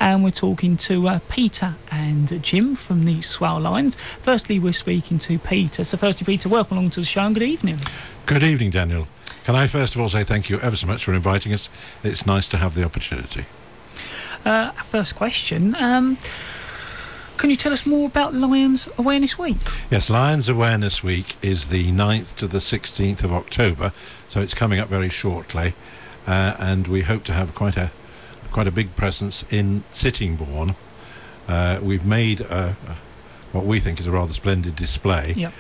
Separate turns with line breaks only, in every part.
and we're talking to Peter and Jim from the SWALE Lions. Firstly, we're speaking to Peter. So firstly, Peter, welcome along to the show and good evening.
Good evening, Daniel. Can I first of all say thank you ever so much for inviting us. It's nice to have the opportunity.
First question, can you tell us more about Lions Awareness Week?
Yes, Lions Awareness Week is the 9th to the 16th of October, so it's coming up very shortly, and we hope to have quite a big presence in Sittingbourne. We've made what we think is a rather splendid display,
yep.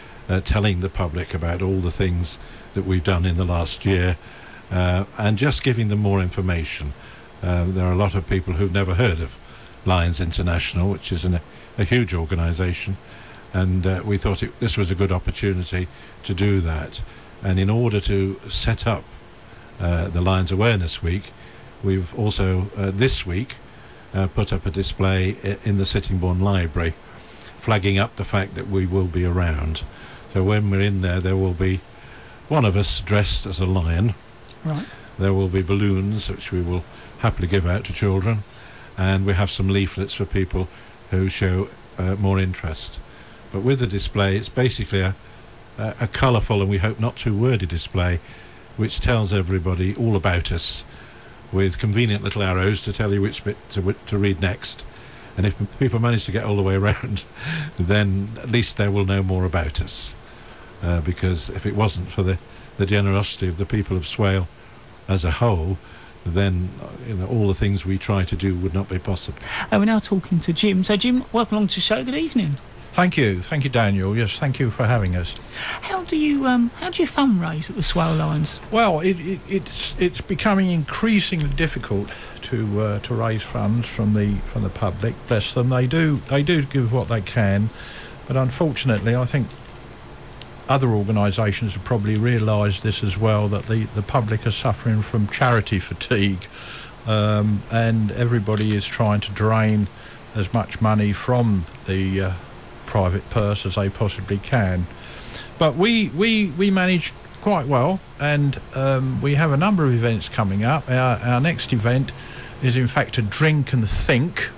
Telling the public about all the things that we've done in the last year, and just giving them more information. There are a lot of people who've never heard of Lions International, which is a huge organisation, and we thought this was a good opportunity to do that. And in order to set up the Lions Awareness Week, we've also this week put up a display in the Sittingbourne Library, flagging up the fact that we will be around. So when we're in there will be one of us dressed as a lion.
Right.
There will be balloons, which we will happily give out to children, and we have some leaflets for people who show more interest. But with the display, it's basically a colourful and we hope not too wordy display, which tells everybody all about us, with convenient little arrows to tell you which bit to read next. And if people manage to get all the way around, then at least they will know more about us. Because if it wasn't for the generosity of the people of Swale as a whole, then all the things we try to do would not be possible.
We're now talking to Jim. So Jim, welcome along to the show. Good evening.
Thank you, Daniel. Yes, thank you for having us.
How do you fundraise at the SWALE Lions?
Well, it's becoming increasingly difficult to raise funds from the public. Bless them, they do give what they can, but unfortunately, I think other organisations have probably realised this as well, that the public are suffering from charity fatigue, and everybody is trying to drain as much money from the private purse as they possibly can. But we manage quite well, and we have a number of events coming up. Our next event is in fact a drink and think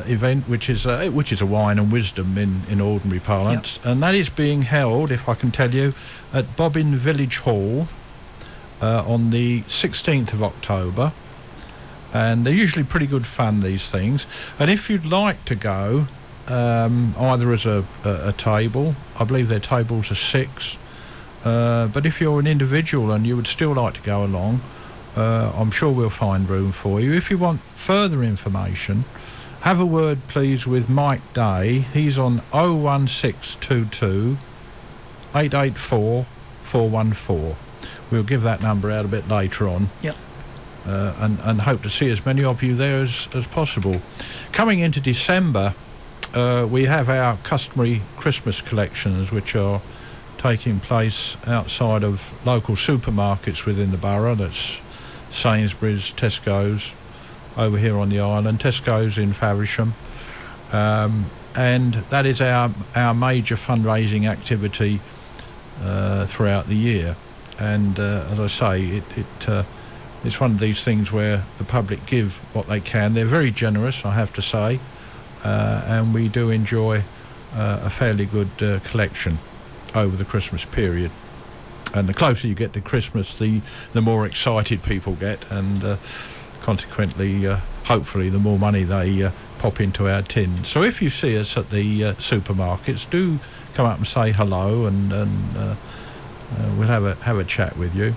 event, which is a wine and wisdom in ordinary parlance, yep. And that is being held, if I can tell you, at Bobbin Village Hall on the 16th of October, and they're usually pretty good fun, these things. And if you'd like to go, either as a table, I believe their tables are 6, but if you're an individual and you would still like to go along, I'm sure we'll find room for you. If you want further information, have a word please with Mike Day. He's on 01622 884 414. We'll give that number out a bit later on.
Yep.
And hope to see as many of you there as possible. Coming into December, we have our customary Christmas collections, which are taking place outside of local supermarkets within the borough. That's Sainsbury's, Tesco's over here on the island, Tesco's in Faversham, and that is our major fundraising activity throughout the year. And as I say, it's one of these things where the public give what they can. They're very generous, I have to say, and we do enjoy a fairly good collection over the Christmas period. And the closer you get to Christmas, the more excited people get, and consequently, hopefully, the more money they pop into our tin. So if you see us at the supermarkets, do come up and say hello, and we'll have a chat with you.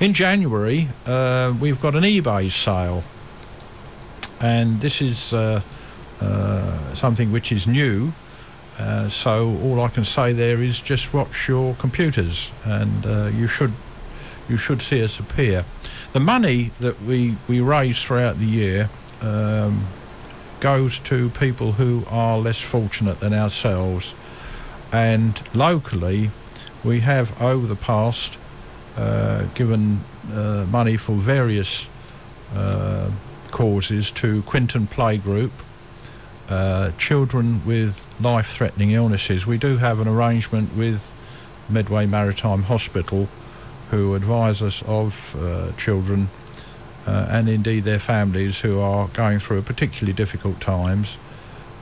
In January, we've got an eBay sale, and this is something which is new. So all I can say there is just watch your computers, and you should see us appear. The money that we raise throughout the year goes to people who are less fortunate than ourselves, and locally we have over the past given money for various causes to Quinton Playgroup, children with life-threatening illnesses. We do have an arrangement with Medway Maritime Hospital, who advise us of children and indeed their families who are going through particularly difficult times,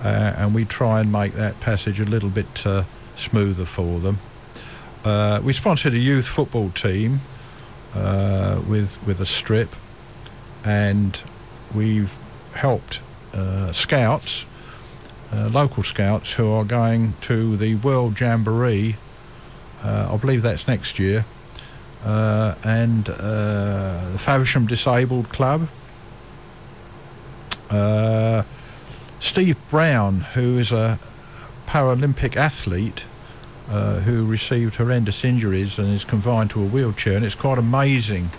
and we try and make that passage a little bit smoother for them. We sponsored a youth football team with a strip, and we've helped scouts, local scouts who are going to the World Jamboree. I believe that's next year, and the Faversham Disabled Club. Steve Brown, who is a Paralympic athlete who received horrendous injuries and is confined to a wheelchair, and it's quite amazing.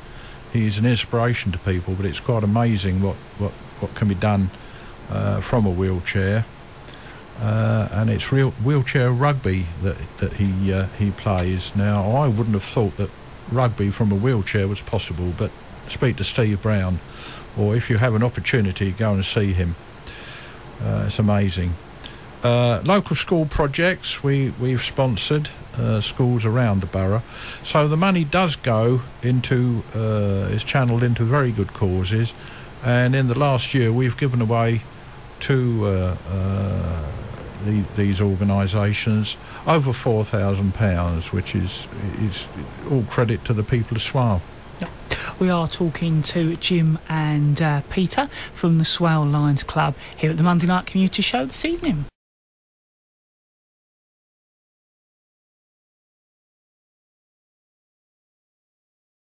He's an inspiration to people, but it's quite amazing what can be done from a wheelchair. And it's real wheelchair rugby that he plays. Now, I wouldn't have thought that rugby from a wheelchair was possible, but speak to Steve Brown, or if you have an opportunity, go and see him. It's amazing. Local school projects, we've sponsored schools around the borough, so the money does go into is channelled into very good causes, and in the last year we've given away to these organisations over £4,000, which is all credit to the people of Swale.
We are talking to Jim and Peter from the SWALE Lions Club here at the Monday Night Community Show this evening.